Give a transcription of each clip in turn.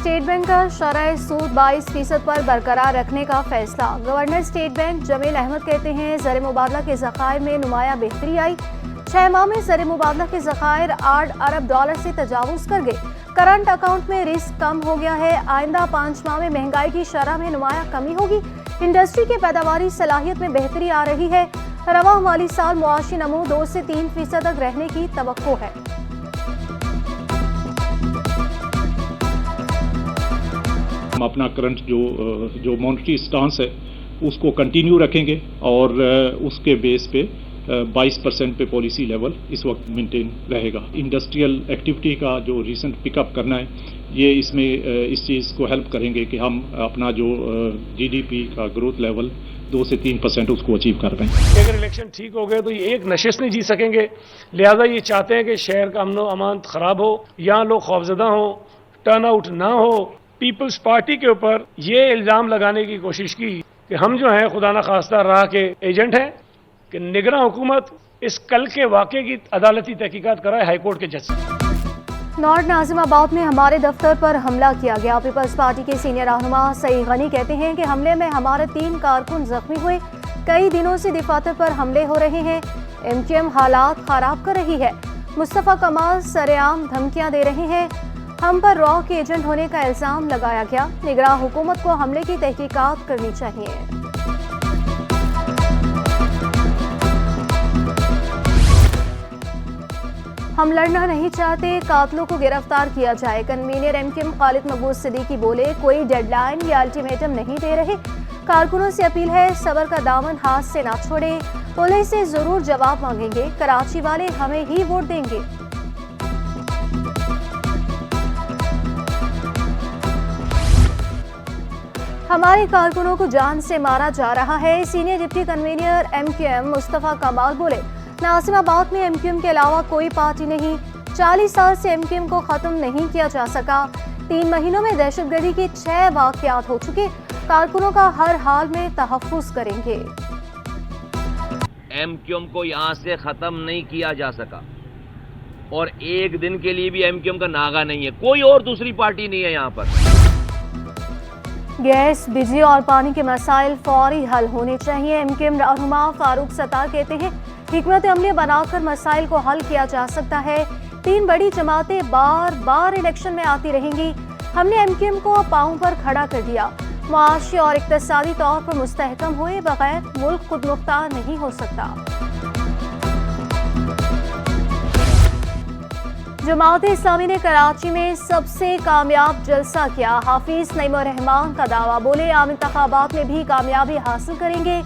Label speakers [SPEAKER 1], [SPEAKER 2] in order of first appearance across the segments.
[SPEAKER 1] State bank का शरह सूद 22% पर बरकरार रखने का फैसला। Governor State Bank Jameel Ahmad कहते हैं ज़र मुबादला के ज़खायर में नुमाया बेहतरी आई। 6 माह में ज़र मुबादला के ज़खायर $8 अरब से तजावुज़ कर गए। करंट अकाउंट में रिस्क कम हो गया है। आइंदा 5 माह में महंगाई की शरह में नुमाया कमी होगी। इंडस्ट्री की पैदावारी सलाहियत में बेहतरी आ रही है। रवां माली साल मुआशी नमू 2 से 3% तक रहने की तवक्को है।
[SPEAKER 2] हम अपना करंट जो मॉनेटरी स्टांस है उसको कंटिन्यू रखेंगे और उसके बेस पे 22% पे पॉलिसी लेवल इस वक्त मेंटेन रहेगा। इंडस्ट्रियल एक्टिविटी का जो रिसेंट पिकअप करना है ये इसमें इस चीज़ को हेल्प करेंगे कि हम अपना जो जीडीपी का ग्रोथ लेवल 2 से 3% उसको अचीव कर पाएं।
[SPEAKER 3] अगर इलेक्शन ठीक हो गए तो ये एक नशिस्त नहीं जीत सकेंगे, लिहाजा ये चाहते हैं कि शहर का अमन अमान खराब हो, यहाँ लोग खौफजदा हो, टर्न आउट ना हो। पीपल्स पार्टी के ऊपर ये इल्ज़ाम लगाने की कोशिश की कि हम जो हैं खुदा न खास्ता राह के एजेंट हैं कि निगरान हुकूमत इस कल के वाक़े की अदालती तहकीकात कराए हाईकोर्ट के जज।
[SPEAKER 1] नॉर्थ नाजिमाबाद में हमारे दफ्तर पर हमला किया गया। पीपल्स पार्टी के सीनियर रहनुमा सईद गनी कहते हैं कि हमले में हमारे 3 कारकुन जख्मी हुए। कई दिनों से दफातर पर हमले हो रहे हैं। MQM हालात खराब कर रही है। मुस्तफ़ा कमाल सरेआम धमकियां दे रहे हैं। हम पर रॉ के एजेंट होने का इल्जाम लगाया गया। निगरान हुकूमत को हमले की तहकीकात करनी चाहिए। हम लड़ना नहीं चाहते, कातलों को गिरफ्तार किया जाए। कन्वीनर MQM खालिद मकबूल सिद्दीकी बोले कोई डेडलाइन या अल्टीमेटम नहीं दे रहे। कारकुनों से अपील है सब्र का दामन हाथ से ना छोड़े। पुलिस से जरूर जवाब मांगेंगे। कराची वाले हमें ही वोट देंगे। हमारे कारकुनों को जान से मारा जा रहा है। Senior deputy convener MQM Mustafa कमाल बोले नाजिमाबाद में MQM के अलावा कोई पार्टी नहीं। 40 साल से MQM को खत्म नहीं किया जा सका। 3 महीनों में दहशतगर्दी के 6 वाक़यात हो चुके। कारकुनों का हर हाल में तहफ़्फ़ुज़ करेंगे।
[SPEAKER 4] MQM को यहाँ से खत्म नहीं किया जा सका और एक दिन के लिए भी MQM का नागा नहीं है। कोई और दूसरी पार्टी नहीं है यहाँ पर।
[SPEAKER 1] गैस, बिजली और पानी के मसाइल फौरी हल होने चाहिए। MQM रहनुमा फारूक सत्तार कहते हैं हिकमत अमली बनाकर मसाइल को हल किया जा सकता है। 3 बड़ी जमातें बार बार इलेक्शन में आती रहेंगी। हमने MQM को पांव पर खड़ा कर दिया। मुआशी और इक्तिसादी तौर पर मुस्तहकम हुए बगैर मुल्क खुद मुख्तार नहीं हो सकता। जमात इस्लामी ने कराची में सबसे कामयाब जलसा किया। हाफिज नईमुर रहमान का दावा, बोले आम इंतखाबात में भी कामयाबी हासिल करेंगे।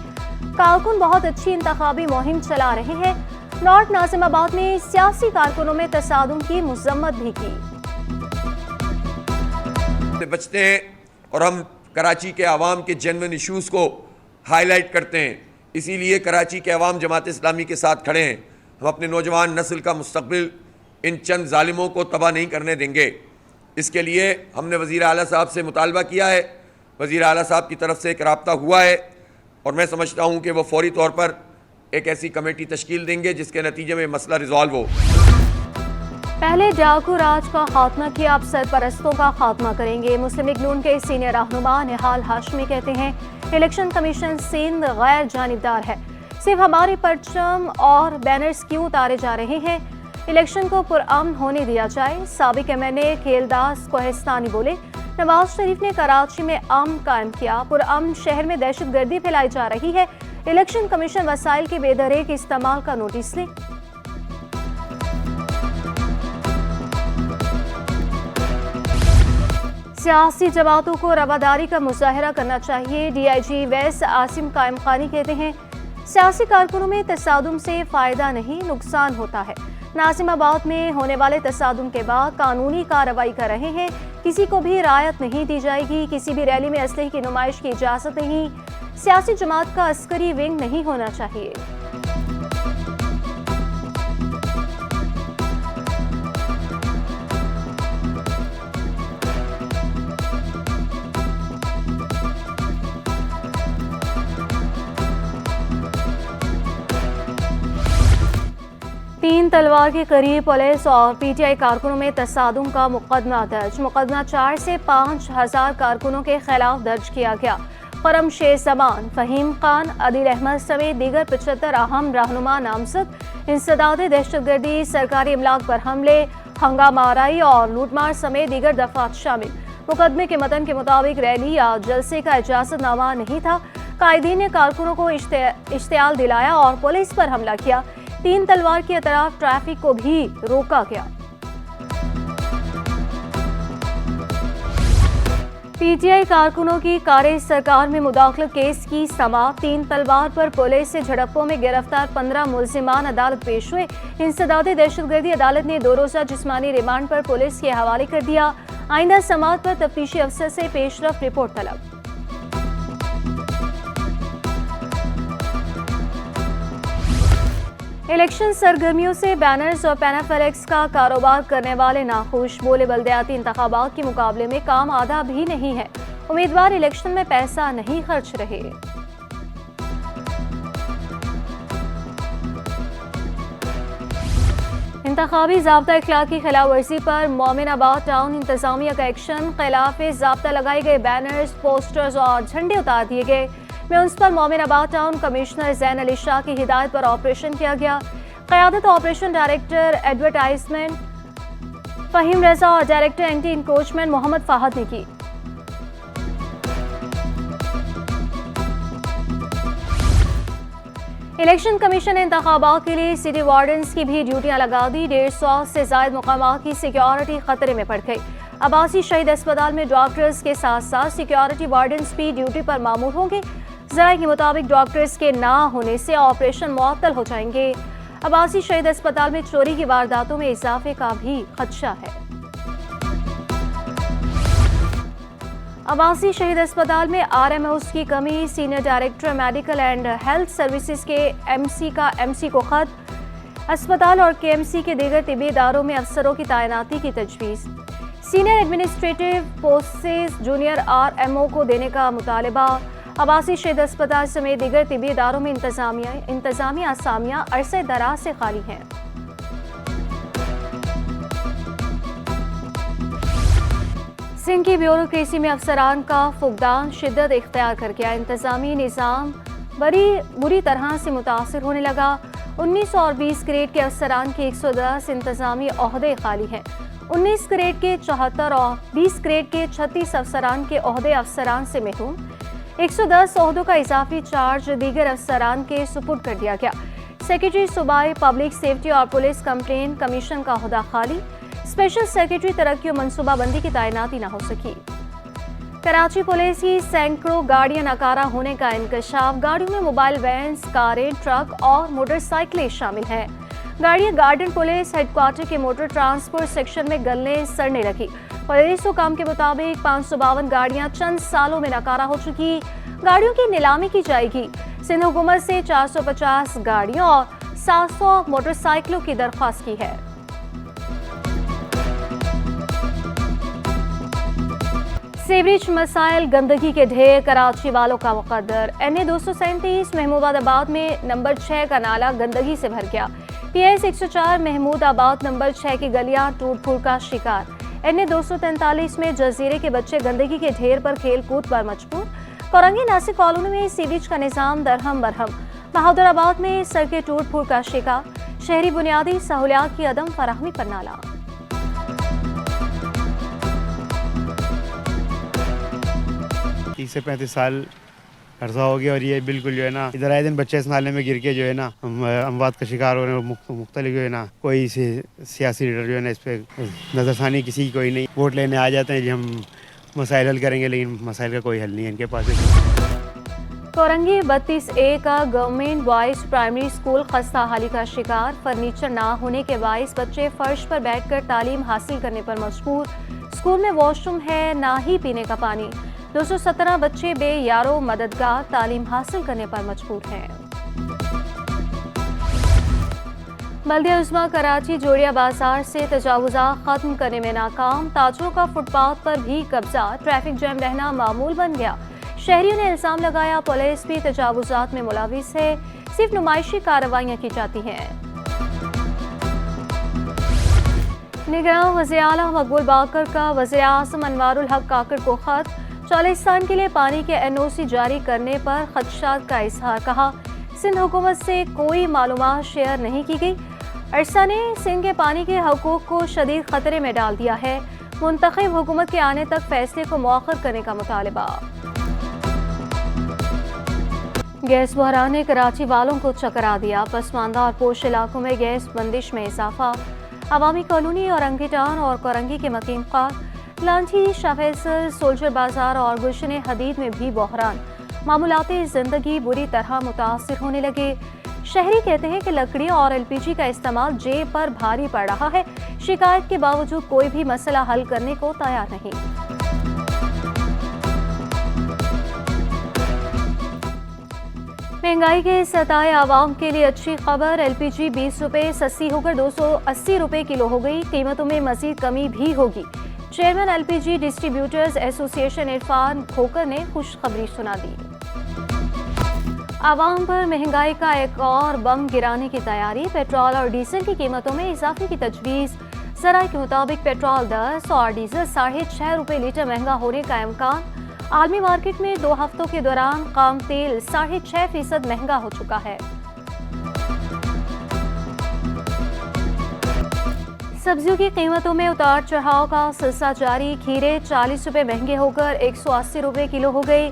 [SPEAKER 1] कारकुन बहुत अच्छी इंतखाबी मुहिम चला रहे हैं। नॉर्थ नाजिमाबाद में सियासी कारकुनों में तसादुम की मजम्मत भी की।
[SPEAKER 5] बचते हैं और हम कराची के अवाम के जेन्युइन इशूज़ को हाईलाइट करते हैं। इसीलिए कराची के अवाम जमात इस्लामी के साथ खड़े हैं। हम अपने नौजवान नस्ल का मुस्तकबिल इन चंद जालिमों को तबाह नहीं करने देंगे। इसके लिए हमने वज़ीर आला साहब से मुतालबा किया है। वज़ीर आला साहब की तरफ से एक राब्ता हुआ है और मैं समझता हूँ कि वो फौरी तौर पर एक ऐसी कमेटी तश्कील देंगे जिसके नतीजे में मसला रिजॉल्व हो।
[SPEAKER 1] पहले डाकू राज का खात्मा किया, अब सरपरस्तों का खात्मा करेंगे। मुस्लिम लीग नून के सीनियर रहनुमा निहाल हाशमी कहते हैं इलेक्शन कमीशन सिंध गैर जानिबदार है। सिर्फ हमारे परचम और बैनर्स क्यों उतारे जा रहे हैं। इलेक्शन को पुरअमन होने दिया जाए। साबिक MNA खेलदास कोहिस्तानी बोले नवाज शरीफ ने कराची में अमन कायम किया। पुरअमन शहर में दहशतगर्दी फैलाई जा रही है। इलेक्शन कमीशन वसाइल के बेदरेक इस्तेमाल का नोटिस ले। सियासी जमातों को रवादारी का मुजाहरा करना चाहिए। DIG वैस आसिम कायम खानी कहते हैं सियासी कारकुनों में तसादुम से फायदा नहीं नुकसान होता है। नाजिमाबाद में होने वाले तसादुम के बाद कानूनी कार्रवाई कर रहे हैं। किसी को भी रायत नहीं दी जाएगी। किसी भी रैली में असलहे की नुमाइश की इजाज़त नहीं। सियासी जमात का अस्करी विंग नहीं होना चाहिए। तलवार के करीब पुलिस और पीटीआई कारकुनों में तसादुम का मुकदमा दर्ज। मुकदमा 4 से 5,000 कारकुनों के खिलाफ दर्ज किया गया। करम शेर जमान, फहीम खान, अदील अहमद समेत दीगर 75 अहम रहनुमा नामजद। इंसदाद दहशतगर्दी, सरकारी इमलाक पर हमले, हंगामा आराई और लूटमार समेत दीगर दफात शामिल। मुकदमे के मतन के मुताबिक रैली या जलसे का इजाजतनामा नहीं था। कायदीन ने कारकुनों को इश्तियाल दिलाया और पुलिस पर हमला किया। 3 तलवार की तरफ ट्रैफिक को भी रोका गया। पीटीआई कारकुनों की कारे सरकार में मुदाखलत केस की समाअत। 3 तलवार पर पुलिस से झड़पों में गिरफ्तार 15 मुल्जिमान अदालत पेश हुए। इंसदाद दहशतगर्दी अदालत ने 2 रोज़ा जिस्मानी रिमांड पर पुलिस के हवाले कर दिया। आइंदा समाअत पर तफ्तीशी अफसर से पेशरफ रिपोर्ट तलब। इलेक्शन सरगर्मियों से बैनर्स और पैनाफ्लेक्स का कारोबार करने वाले नाखुश। बोले बल्दियाती इंतखाबात के मुकाबले में काम आधा भी नहीं है। उम्मीदवार इलेक्शन में पैसा नहीं खर्च रहे। इंतखाबी ज़ाब्ता इखलाक की खिलाफ वर्जी पर मोमिनाबाद टाउन इंतजामिया का एक्शन। खिलाफ ज़ाब्ता लगाए गए बैनर्स, पोस्टर्स और झंडे उतार दिए गए। Municipal Mominabad town commissioner Zain Ali Shah की हिदायत पर ऑपरेशन किया गया। क़यादत operation director advertisement Faheem Raza और director anti encroachment Mohammad Fahad ने की। इलेक्शन कमीशन ने इंतखाबात के लिए सिटी वार्डन्स की भी ड्यूटियां लगा दी। 150 से ज़ायद मुकामात की सिक्योरिटी खतरे में पड़ गई। अब्बासी शहीद अस्पताल में डॉक्टर्स के साथ साथ सिक्योरिटी वार्डन्स भी ड्यूटी पर मामूर होंगे। ज़राए के मुताबिक डॉक्टर्स के ना होने से ऑपरेशन मुअत्तल हो जाएंगे। अब्बासी शहीद अस्पताल में चोरी की वारदातों में इजाफे का भी खदशा है। अब्बासी शहीद अस्पताल में आरएमओस की कमी। Senior director medical and health services के एमसी को खत। अस्पताल और केएमसी के दीगर तिब्बी इदारों में अफसरों की तैनाती की तजवीज़। सीनियर एडमिनिस्ट्रेटिव पोस्टें जूनियर आरएमओ को देने का मुतालबा। अब्बासी शहीद अस्पताल समेत दीगर तिब्बी इदारों में इंतजामी असामियां अरसे दराज से खाली हैं। सिंध की ब्यूरोक्रेसी में अफसरान का फुकदान शिद्दत इख्तियार कर गया। इंतजामी निज़ाम बुरी तरह से मुतासर होने लगा। 19 और 20 ग्रेड के अफसरान के 110 इंतजामी ओहदे खाली हैं। 19 ग्रेड के 74 और 20 ग्रेड के 36 अफसरान के ओहदे अफसरान से महरूम। 110 ओहदों का इजाफी चार्ज दीगर अफसरान के सुपुर्द कर दिया गया। सेक्रेटरी सूबाई पब्लिक सेफ्टी और पुलिस कंप्लेन कमीशन का ओहदा खाली। स्पेशल सेक्रेटरी तरक्की और मनसूबाबंदी की तैनाती न हो सकी। कराची पुलिस की सैकड़ों गाड़ियां नाकारा होने का इंकशाफ। गाड़ियों में मोबाइल वैन्स, कारें, ट्रक और मोटरसाइकिलें शामिल हैं। गाड़ियां गार्डन पुलिस हेडक्वार्टर के मोटर ट्रांसपोर्ट सेक्शन में गलने सड़ने लगी। पुलिस हुकाम के मुताबिक 552 गाड़ियां चंद सालों में नाकारा हो चुकी। गाड़ियों की नीलामी की जाएगी। सिंध हुकूमत से 450 गाड़ियों और 700 मोटरसाइकिलों की दरख्वास्त की है। सीवरेज मसाइल, गंदगी के ढेर, कराची वालों का मुकद्दर। NA 237 महमूदाबाद में नंबर 6 का नाला गंदगी से भर गया। PS 104 महमूदाबाद नंबर 6 की गलियां टूट फूट का शिकार। NA 243 में जजीरे के बच्चे गंदगी के ढेर पर खेल कूद पर मजबूर। कोरंगी नासिक कॉलोनी में सीवरेज का निजाम दरहम बरहम। बहादुराबाद में सड़कें टूट फूट का शिकार। शहरी बुनियादी सहूलियात की अदम फराहमी पर नाला।
[SPEAKER 6] 30 से 35 साल अर्जा हो गया और ये बिल्कुल जो है ना, इधर आए दिन बच्चे इस नाले में गिर के जो है ना अमवात का शिकार हो रहे हैं। मुख्तलिफ जो है ना, कोई सियासी लीडर जो है ना इस पर नजरसानी किसी की कोई नहीं। वोट लेने आ जाते हैं जी हम मसाइल हल करेंगे, लेकिन मसाइल का कोई हल नहीं है इनके पास।
[SPEAKER 1] कोरंगी 32A का गवर्नमेंट बॉयज प्राइमरी स्कूल खस्ता हाली का शिकार। फर्नीचर ना होने के बाइस बच्चे फर्श पर बैठकर तालीम हासिल करने पर मजबूर। स्कूल में वॉशरूम है, ना ही पीने का पानी। 217 बच्चे बेयारो मददगार तालीम हासिल करने पर मजबूर हैं। बल्दिया उज़्मा कराची जोड़िया बाजार से तजावुज़ात खत्म करने में नाकाम। ताजरों का फुटपाथ पर भी कब्जा। ट्रैफिक जैम रहना मामूल बन गया। शहरियों ने इल्जाम लगाया पुलिस भी तजावुज़ात में मुलविस है। सिर्फ नुमाइशी कार्रवाइयाँ की जाती हैं। निगरान वज़ीर आला मकबूल बाकर का वज़ीर आज़म अनवारुल हक काकड़ को खत, चालिस्तान के लिए पानी के NOC जारी करने पर खदशात का इजहार। कहा, सिंध हुकूमत से कोई मालूमात शेयर नहीं की गई। अरसा ने सिंध के पानी के हकूक़ को शदीद खतरे में डाल दिया है। मुंतखब हुकूमत के आने तक फैसले को मौखर करने का मुतालबा। गैस बहरान ने कराची वालों को चकरा दिया। पसमानदा और पोश इलाकों में गैस बंदिश में इजाफा। अवामी कॉलोनी और अंगीटान और कोरंगी के मकीम खाक, लांची, शाह फैसल, सोल्जर बाजार और गुलशन हदीद में भी बहरान। मामूलाती जिंदगी बुरी तरह मुतासिर होने लगे। शहरी कहते हैं कि लकड़ी और LPG का इस्तेमाल जेब पर भारी पड़ रहा है। शिकायत के बावजूद कोई भी मसला हल करने को तैयार नहीं। महंगाई के सताए आवाम के लिए अच्छी खबर। LPG 20 रुपये सस्ती होकर 280 रुपये किलो हो गई। कीमतों में मजीद कमी भी होगी। Chairman LPG distributors association Irfan Khokhar ने खुशखबरी सुना दी। आवाम पर महंगाई का एक और बम गिराने की तैयारी। पेट्रोल और डीजल की कीमतों में इजाफे की तजवीज़। ज़राए के मुताबिक पेट्रोल 10 और डीजल 6.5 रुपये लीटर महंगा होने का इम्कान। आलमी मार्केट में 2 हफ्तों के दौरान खाम तेल 6.5% महंगा हो चुका है। सब्जियों की कीमतों में उतार चढ़ाव का सिलसिला जारी। खीरे 40 रुपये महंगे होकर 180 रुपये किलो हो गए।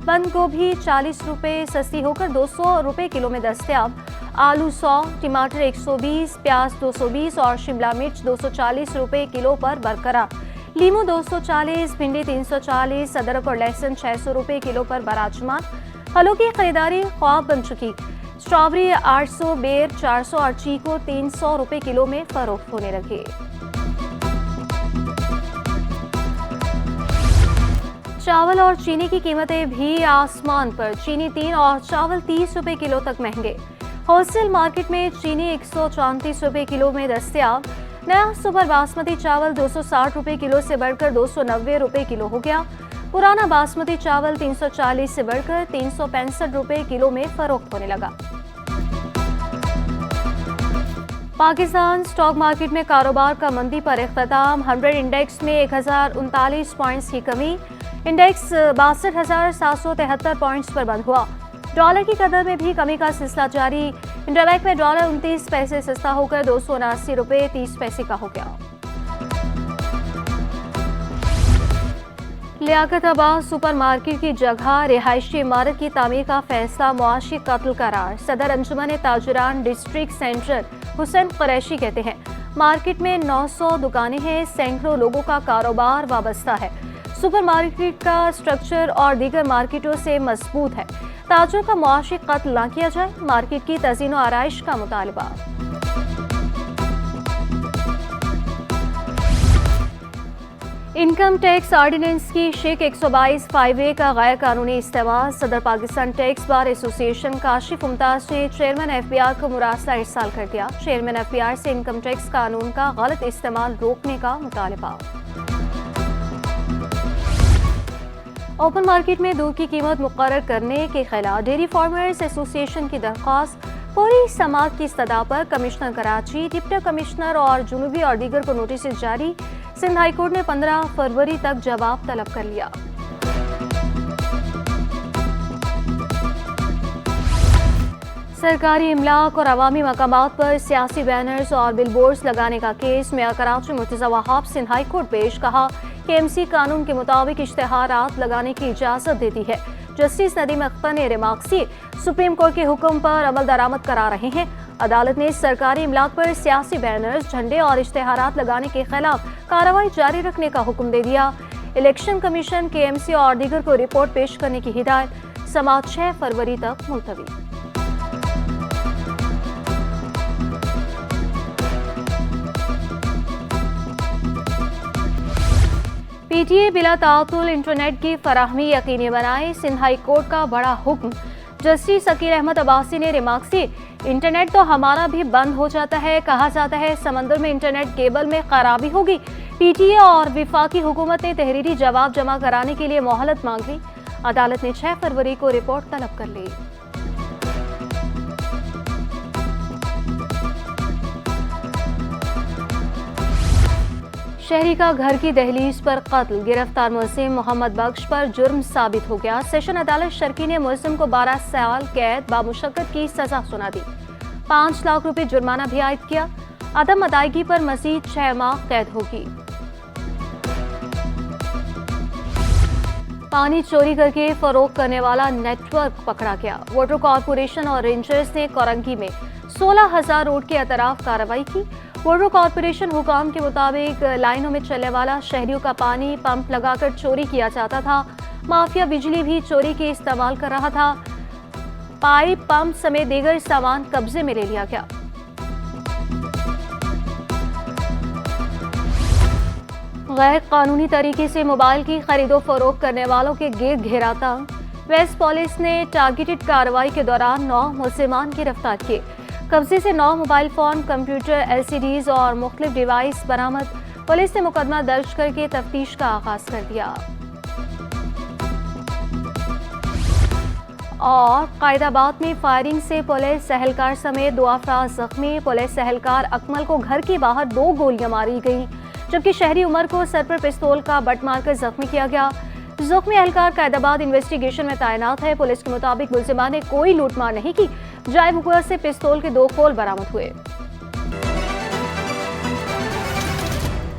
[SPEAKER 1] बंद गोभी 40 रुपये सस्ती होकर 200 रुपये किलो में दस्तयाब। आलू 100, टमाटर 120, प्याज 220 और शिमला मिर्च 240 रुपये किलो पर बरकरार। लीमू 240, भिंडी 340, अदरक और लहसुन 600 रुपये किलो पर बराजमान। फलों की खरीदारी ख्वाब बन चुकी। स्ट्रॉबेरी 800, बेर 400 और चीकू 300 रुपये किलो में फरोख्त होने लगे। चावल और चीनी की कीमतें भी आसमान पर। चीनी 3 और चावल 30 रुपये किलो तक महंगे। होलसेल मार्केट में चीनी 134 रुपये किलो में दस्तयाब। नया सुपर बासमती चावल 260 रुपये किलो से बढ़कर 290 रुपये किलो हो गया। पुराना बासमती चावल 340 से बढ़कर 365 रुपये किलो में फरोख्त होने लगा। पाकिस्तान स्टॉक मार्केट में कारोबार का मंदी पर इख्तिताम। 100 इंडेक्स में 1039 पॉइंट्स की कमी। इंडेक्स 62,773 पॉइंट्स पर बंद हुआ। डॉलर की कदर में भी कमी का सिलसिला जारी। इंटरबैंक में डॉलर 29 पैसे सस्ता होकर 279 रुपये 30 पैसे का हो गया। लियाकताबाद सुपरमार्केट की जगह रिहायशी इमारत की तामीर का फैसला मुआशी कत्ल करार। सदर अंजुमन ताजिरान डिस्ट्रिक्ट सेंटर हुसैन कुरैशी कहते हैं, मार्केट में 900 दुकानें हैं, सैकड़ों लोगों का कारोबार वाबस्ता है। सुपरमार्केट का स्ट्रक्चर और दीगर मार्केटों से मजबूत है। ताजरों का मुआशी कत्ल ना किया जाए। मार्केट की तज़ीन व आराइश का मुतालबा। इनकम टैक्स ऑर्डिनेंस की शेख 122 5A का गैर कानूनी इस्तेमाल। सदर Pakistan tax bar association Kashif Mumtaz ने चेयरमैन FBR को मुरासला इरसाल कर दिया। चेयरमैन FBR से इनकम टैक्स कानून का गलत इस्तेमाल रोकने का मुतालबा। ओपन मार्केट में दूध की कीमत मुकर्रर करने के खिलाफ डेयरी फार्मर्स एसोसिएशन की दरख्वास्त। पूरी समात की सदा पर कमिश्नर कराची, डिप्टी कमिश्नर और जुनूबी और दीगर को नोटिस जारी। सिंध हाई कोर्ट ने 15 फरवरी तक जवाब तलब कर लिया। सरकारी इमलाक और अवामी मकामात पर सियासी बैनर्स और बिलबोर्ड्स लगाने का केस में कराची मुर्तज़ा वहाब सिंध हाई कोर्ट पेश। कहा कि MC कानून के मुताबिक इश्तिहारात लगाने की इजाज़त देती है। जस्टिस नदीम अख्तर ने रिमार्क्सी सुप्रीम कोर्ट के हुक्म पर अमल दरामद करा रहे हैं। अदालत ने सरकारी इमलाक पर सियासी बैनर्स, झंडे और इश्तिहारात लगाने के खिलाफ कार्रवाई जारी रखने का हुक्म दे दिया। इलेक्शन कमीशन KMC और दीगर को रिपोर्ट पेश करने की हिदायत। समात 6 फरवरी तक मुलतवी। PTA बिला तातुल इंटरनेट की फराहमी यकीनी बनाए। सिंध हाई कोर्ट का बड़ा हुक्म। जस्टिस अकील अहमद अब्बासी ने रिमार्क्सी, इंटरनेट तो हमारा भी बंद हो जाता है। कहा जाता है समंदर में इंटरनेट केबल में खराबी होगी। PTA और विफाकी हुकूमत ने तहरीरी जवाब जमा कराने के लिए मोहलत मांग ली। अदालत ने 6 फरवरी को रिपोर्ट तलब कर ली। शहरी का घर की दहलीज पर कत्ल, गिरफ्तार मुलजिम मोहम्मद बख्श पर जुर्म साबित हो गया। सेशन अदालत शर्की ने मुलजिम को 12 साल कैद बामुशक्कत की सजा सुना दी। 5 लाख रुपए जुर्माना भी आयद किया। अदम अदायगी पर मजीद 6 माह कैद होगी। पानी चोरी करके फरोख्त करने वाला नेटवर्क पकड़ा गया। वाटर कॉरपोरेशन और रेंजर्स ने कोरंगी में 16,000 रोड के अतराफ कार्रवाई की। वाटर कॉरपोरेशन हुकाम के मुताबिक लाइनों में चलने वाला शहरियों का पानी पंप लगाकर चोरी किया जाता था। माफिया बिजली भी चोरी के इस्तेमाल कर रहा था। पाइप, पंप समेत दीगर सामान कब्जे में ले लिया गया। गैर कानूनी तरीके से मोबाइल की खरीदो फरोख्त करने वालों के घेरा तंग। वेस्ट पुलिस ने टारगेटेड कार्रवाई के दौरान 9 मुलजिमान गिरफ्तार किए। कब्जे से 9 मोबाइल फोन, कंप्यूटर, LCDs और मुख्तलिफ डिवाइस बरामद। पुलिस ने मुकदमा दर्ज करके तफ्तीश का आगाज कर दिया। और कायदाबाद में फायरिंग से पुलिस एहलकार समेत 2 अफराद जख्मी। पुलिस एहलकार अकमल को घर के बाहर 2 गोलियां मारी गई, जबकि शहरी उमर को सर पर पिस्तौल का बट मारकर जख्मी किया गया। जख्मी एहलकार कायदाबाद इन्वेस्टिगेशन में तैनात है। पुलिस के मुताबिक मुलजिमान ने कोई लूटमार नहीं की। जायब हुआ से पिस्तौल के 2 खोल बरामद हुए।